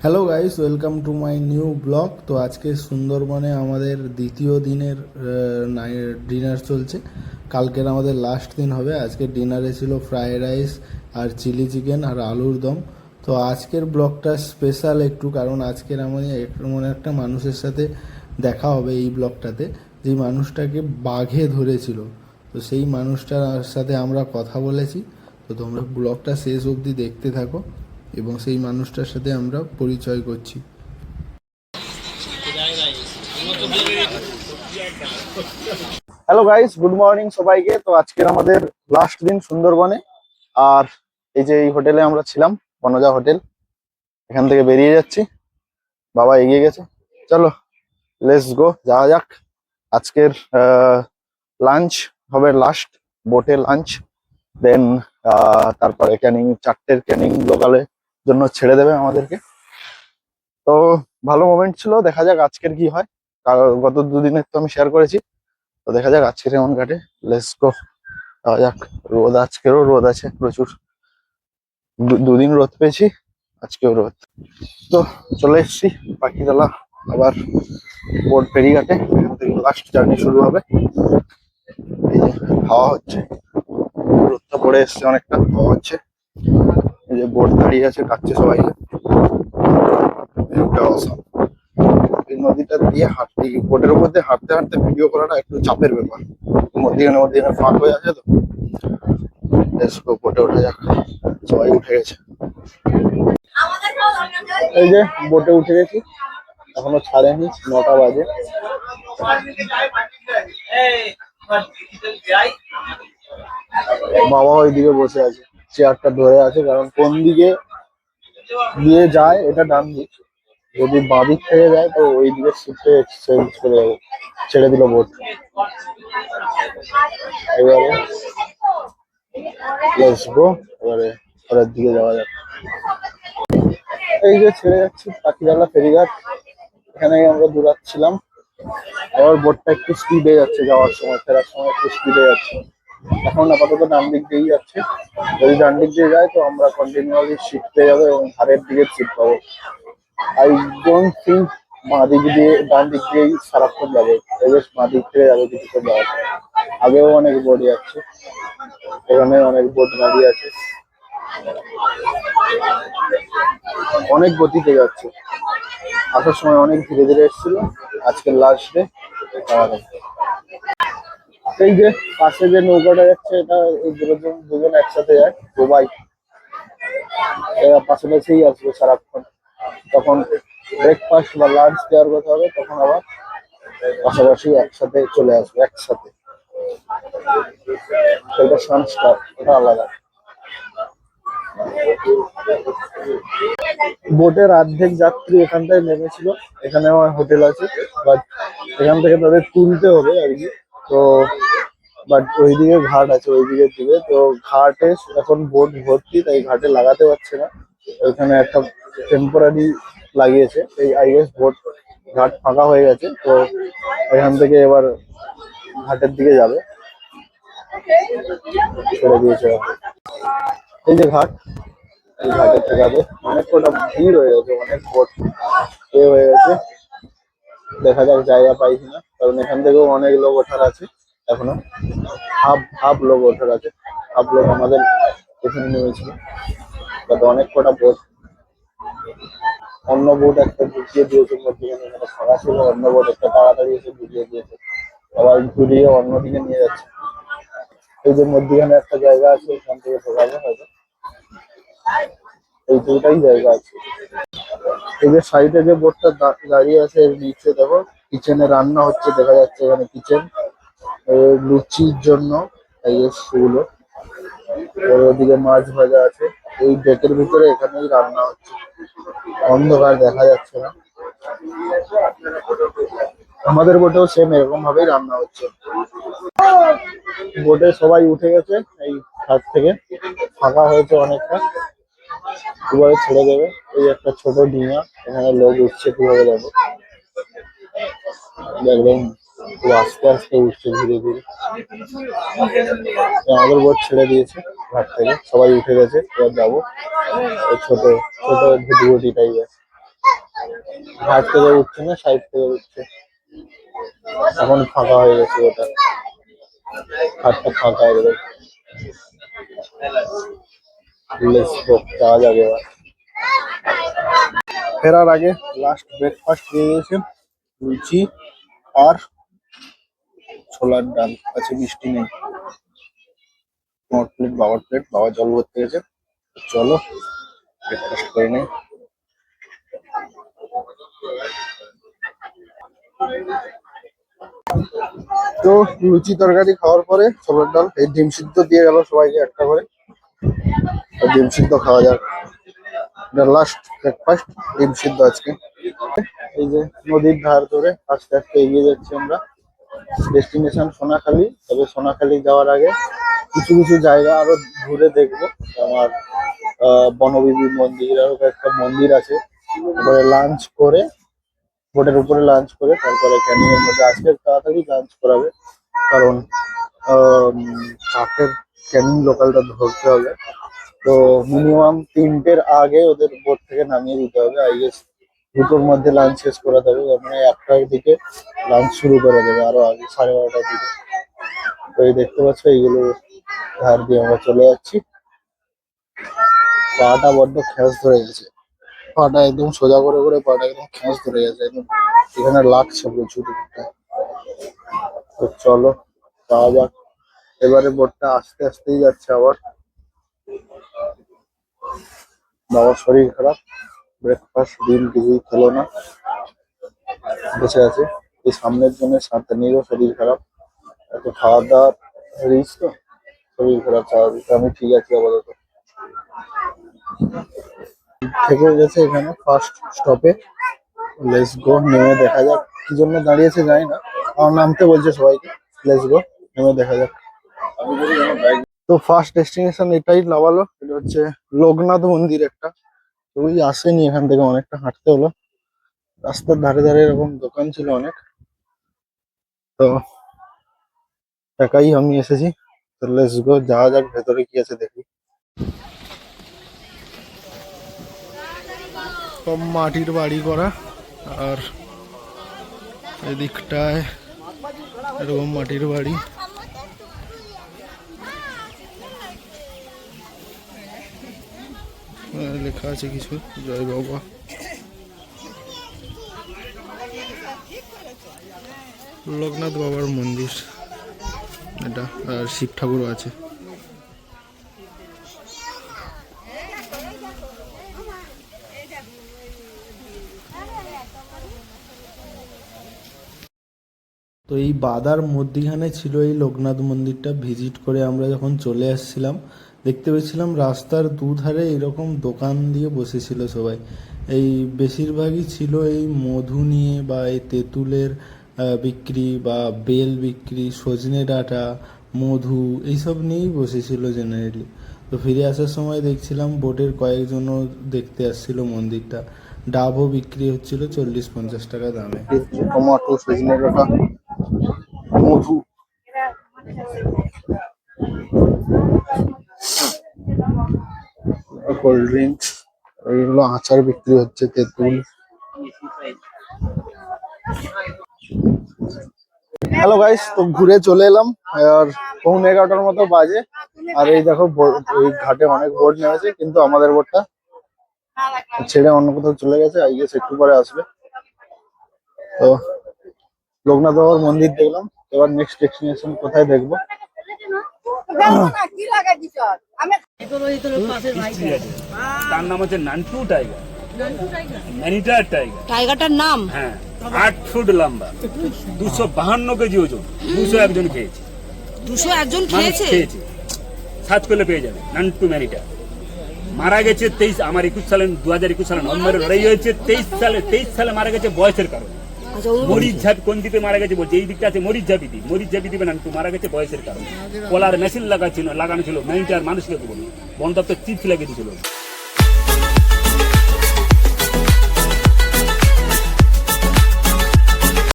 Hello guys, welcome to my new blog. তো আজকে সুন্দরবনে আমাদের দ্বিতীয় দিনের ডিনার চলছে। কালকের আমাদের লাস্ট দিন হবে। আজকে ডিনারে ছিল ফ্রাইড রাইস আর চিলি চিকেন আর আলুর দম। তো আজকের ব্লগটা স্পেশাল একটু, কারণ আজকের আমাদের এমন একটা মানুষের সাথে দেখা হবে এই ব্লগটাতে, যেই মানুষটাকে বাঘে ধরেছিল। তো সেই মানুষটার সাথে আমরা কথা বলেছি। তো তোমরা ব্লগটা শেষ অবধি দেখতে থাকো এবং সেই মানুষটার সাথে আমরা পরিচয় করছি। হ্যালো গাইস, গুড মর্নিং সবাইকে। তো আজকের আমাদের লাস্ট দিন সুন্দরবনে। আর এই যে এই হোটেলে আমরা ছিলাম, বনজা হোটেল, এখান থেকে বেরিয়ে যাচ্ছি। বাবা এগিয়ে গেছে, চলো লেটস গো, যাওয়া যাক। আজকের লাঞ্চ হবে লাস্ট, বোটে লাঞ্চ। দেন তারপরে ক্যানিং, 4টের ক্যানিং লোকালের জন্য ছেড়ে দেবে আমাদেরকে। তো ভালো মোমেন্ট ছিল, দেখা যাক আজকের কি হয়। গত দুদিনের তো আমি শেয়ার করেছি, তো দেখা যাক আজকের এমন কাটে। লেটস গো, যাওয়া যাক। রোদ, আজকেরও রোদ আছে প্রচুর। দুদিন রোদ পেয়েছি, আজকেও রোদ। তো চলে এসেছি পাখিতলা, আবার বোট ফেরিঘাটে। এখান থেকে লাস্ট জার্নি শুরু হবে। এই যে হাওয়া হচ্ছে, রোদটা পড়ে এসছে, অনেকটা হাওয়া হচ্ছে। এই যে বোট দাঁড়িয়ে আছে, ডাকছে সবাইকে। Awesome. এই নদীটা দিয়ে হাঁটতে, বোটের উপর দিয়ে হাঁটতে হাঁটতে ভিডিও করাটা একটু চাপের ব্যাপার। মধ্যখানে মধ্যখানে ফাঁক হয়ে আছে, তো বোটে ওঠা যাক। সবাই উঠে গেছে। এই যে বোটে উঠে গেছি, এখনো ছাড়েনি, 9টা বাজে। বাবা ওইদিকে বসে আছে, চেয়ারটা ধরে আছে, কারণ কোন দিকে দিয়ে যায় এটা ডান দিক। যদি বাঁ দিক থেকে যায় তো ওই দিকে শিফটে চেঞ্জ করে যাবো। ছেড়ে দিল বোট। এবারে লেটস গো, এবারে পরের দিকে যাওয়া যাক। এই যে ছেড়ে যাচ্ছি পাখিরালা ফেরিঘাট, এখানে আমরা দূরাচ্ছিলাম। এবার বোটটা একটু স্পিডে যাচ্ছে, যাওয়ার সময় ফেরার সময় একটু স্পিডে যাচ্ছে। এখন আপাতত ডান দিক দিয়েই যাচ্ছে। যদি ডান দিক দিয়ে যায় তো আমরা কন্টিনিউয়ালি সিট পেয়ে যাবো এবং ধারের দিকে সিট পাবো। আই ডোন্ট থিঙ্ক বাঁ দিক দিয়ে, ডান দিক দিয়েই সারাক্ষণ যাবে। বেশ বাঁ দিক থেকে যাবে কিছুক্ষণ যাওয়ার। আগেও অনেক বোট যাচ্ছে, এখানে অনেক বোট দাঁড়িয়ে আছে, অনেক গতিতে যাচ্ছে। আসার সময় অনেক ধীরে ধীরে এসেছিল, আজকের লাস্ট ডে। এই যে পাশে যে নৌকাটা যাচ্ছে, এটা এই দুজন একসাথে যায়, দুবাই। এরা পাশাপাশিই আসবে সারাক্ষণ। তখন ব্রেকফাস্ট বা লাঞ্চ দেওয়ার কথা হবে, তখন আবার পাশাপাশি একসাথে চলে আসবে একসাথে। এটা সানস্টার, এটা আলাদা। বোটের অর্ধেক যাত্রী এখানটায় নেমেছিল, এখানে আমার হোটেল আছে, বাট এখান থেকে তাদের তুলতে হবে আর কি। তো বাট ওইদিকে ঘাট আছে, ওইদিকে দিকে তো ঘাটে এখন বোট ভর্তি, তাই ঘাটে লাগাতে পারছে না। ওইখানে একটা টেম্পোরারি লাগিয়েছে, এই আই গেস বোট ঘাট ফাঁকা হয়ে গেছে, তো এখান থেকে এবার ঘাটের দিকে যাবে, ছেড়ে দিয়েছে। এই যে ঘাট, এই ঘাটে ঠেকাবে। অনেক কটা ভিড় হয়ে গেছে, অনেক বোট হয়ে গেছে। দেখা যাক জায়গা পাই কিনা, কারণ এখান থেকেও অনেক লোক ওঠার আছে এখনো। হাফ হাফ লোক ওঠার আছে, হাফ লোক আমাদের এখানে নেমেছিল। তাতে অনেক কটা বোট, অন্য বোট একটা ঢুকিয়ে দিয়েছে মধ্যখানে, এখানে ফাঁকা ছিল, অন্য বোট একটা তাড়াতাড়ি এসে ঢুকিয়ে দিয়েছে, আবার ঘুরিয়ে অন্যদিকে নিয়ে যাচ্ছে। এই যে মধ্যখানে একটা জায়গা আছে, এখান থেকে ঢোকাবে হয়তো, এই দুটাই জায়গা আছে। এই যে সাইডে যে বোটটা দাঁড়িয়ে আছে, এর নিচে দেখো কিচেনে রান্না হচ্ছে, দেখা যাচ্ছে এখানে কিচেন লুচির জন্য এই সেগুলো। ওদিকে মাছ ভাজা আছে, এই ডেকের ভিতরে এখানেই রান্না হচ্ছে, অন্ধকার দেখা যাচ্ছে না। আমাদের বোটেও সেম এরকম ভাবেই রান্না হচ্ছে। বোটে সবাই উঠে গেছে, এই ঘাট থেকে ফাঁকা হয়েছে অনেকটা, এবারে ছেড়ে দেবে। এই একটা ছোট ডিঙা, এখানে লোক উঠছে, কিভাবে দেখো, দেখবেন খুব আস্তে আস্তে উঠছে ধীরে ধীরে। আমাদের বোট ছেড়ে দিয়েছে ঘাট থেকে, সবাই উঠে গেছে, এবার যাবো। ছোট ছোট ভুটি ভুটি টাইপের ঘাট থেকে উঠছে না, সাইড থেকে উঠছে। এখন ফাঁকা হয়ে গেছে ওটা, ঘাটটা ফাঁকা একদম। যাওয়া যাবে এবার। ফেরার আগে লাস্ট ব্রেকফাস্ট দিয়ে গেছে লুচি আর ছোলার ডাল আছে, মিষ্টি নেই। আমার প্লেট, বাবার প্লেট, বাবা জল ভরতে গেছে। চলো ব্রেকফাস্ট করে নেই। তো লুচি তরকারি খাওয়ার পরে ছোলার ডাল, এই ডিম সিদ্ধ দিয়ে গেল সবাইকে একটা করে। ডিম সিদ্ধ খাওয়া যাক, লাস্ট ব্রেকফাস্ট ডিম সিদ্ধ আজকে। এই যে নদীর ধার ধরে আস্তে আস্তে এগিয়ে যাচ্ছি আমরা, ডেস্টিনেশন সোনাখালি। তবে সোনাখালি যাওয়ার আগে কিছু কিছু জায়গা আরো ঘুরে দেখবো। আমার বনবিবি মন্দির, আরো একটা মন্দির আছে। তারপরে লাঞ্চ করে, বোটের উপরে লাঞ্চ করে তারপরে ক্যানিং এর মধ্যে, আজকে তাড়াতাড়ি লাঞ্চ করাবে কারণ 4টের ক্যানিং লোকালটা ধরতে হবে। তো মিনিমাম 3টের আগে ওদের বোট থেকে নামিয়ে দিতে হবে। আই গেস 2টোর মধ্যে লাঞ্চ শেষ করে দেবে, মানে 1টার দিকে লাঞ্চ শুরু করে দেবে, আরো আগে 12:30টার দিকে। তো এই দেখতে পাচ্ছ এইগুলো ধার দিয়ে আমরা চলে যাচ্ছি। পাটা বড্ড খ্যাঁচ ধরে গেছে, পাটা একদম সোজা করে করে পাটা একদম খ্যাঁচ ধরে গেছে একদম, এখানে লাগছে প্রচুর একটা। তো চলো যাওয়া যাক। এবারে বোটটা আস্তে আস্তেই যাচ্ছে আবার। বাবার শরীর খারাপ, ব্রেকফাস্ট ডিম কিছুই খেলো না, বসে আছে। এই সামনের জন্য সাঁতানিরও শরীর খারাপ, এত খাওয়া দাওয়ার রিস্ক, তো শরীর খারাপ স্বাভাবিক। আমি ঠিক আছি আপাতত। থেকে গেছে এখানে ফার্স্ট স্টপে, লেটস গো। নেমে দেখা যাক, কি জন্য দাঁড়িয়েছে জানি না, আমার নামতে বলছে সবাইকে। লেটস গো, নেমে দেখা যাক। তো ফার্স্ট ডেস্টিনেশন এটাই লাভালো, এটা হচ্ছে লোকনাথ মন্দির একটা। তো ওই আসেনি, এখান থেকে অনেকটা হাঁটতে হলো। রাস্তার ধারে ধারে এরকম দোকান ছিল অনেক, তো একাই আমি এসেছি। তো লেটস গো, যাওয়া যাক ভেতরে কি আছে দেখি। সব মাটির বাড়ি করা, আর এদিকটায় এরকম মাটির বাড়ি। লেখা আছে কিছু, জয় বাবা। লোকনাথ বাবার মন্দির এটা, আর শিব ঠাকুরও আছে। তো এই বাদার মধ্যিখানে ছিল এই লোকনাথ মন্দিরটা। ভিজিট করে আমরা যখন চলে আসছিলাম, দেখতে পেয়েছিলাম রাস্তার দুধারে এরকম দোকান দিয়ে বসেছিল সবাই। এই বেশিরভাগই ছিল এই মধু নিয়ে, বা এই তেঁতুলের বিক্রি, বা বেল বিক্রি, সজনে ডাঁটা, মধু, এইসব নিয়েই বসেছিল জেনারেলি। তো ফিরে আসার সময় দেখছিলাম বোটের কয়েকজনও দেখতে আসছিল মন্দিরটা। ডাবও বিক্রি হচ্ছিল 40-50 টাকা দামে। টমেটো, সজনে ডাঁটা, মধু, কোল্ড ড্রিঙ্কস, এইগুলো আচার বিক্রি হচ্ছে, তেঁতুল। হ্যালো গাইস, তো ঘুরে চলে এলাম, আর 11:15 মতো বাজে। আর এই দেখো এই ঘাটে অনেক বোট নেমেছে, কিন্তু আমাদের বোটটা ছেড়ে অন্য কোথাও চলে গেছে। আই গেস একটু পরে আসবে। তো লোকনাথ বাবার মন্দির দেখলাম, এবার নেক্সট ডেস্টিনেশন কোথায় দেখবো। তার নাম হচ্ছে নান্টু টাইগার, ম্যানিটার টাইগার। টাইগারটার নাম? হ্যাঁ, 8 ফুট লম্বা, 252 কেজি ওজন, 201 জন খেয়েছে। 201 জন মানুষ খেয়েছে? খেয়েছে, সার্চ করলে পেয়ে যাবে নান্টু ম্যানিটার। মারা গেছে 2021 সালে, 2021 সালে নভেম্বরে লড়াই হয়েছে। 23 সালে মারা গেছে বয়সের কারণে। আচ্ছা, মরিচ ঝাপ কোন দ্বীপে মারা গেছে বলছে, এই দিকটা আছে মরিচ ঝাপি দ্বীপ। মরিচ ঝাপি দ্বীপে নান্টু মারা গেছে বয়সের কারণে। কলার মেশিন লাগানো ছিল, মানুষকে বলুন বন দপ্তর চিপস লাগিয়ে দিয়েছিল।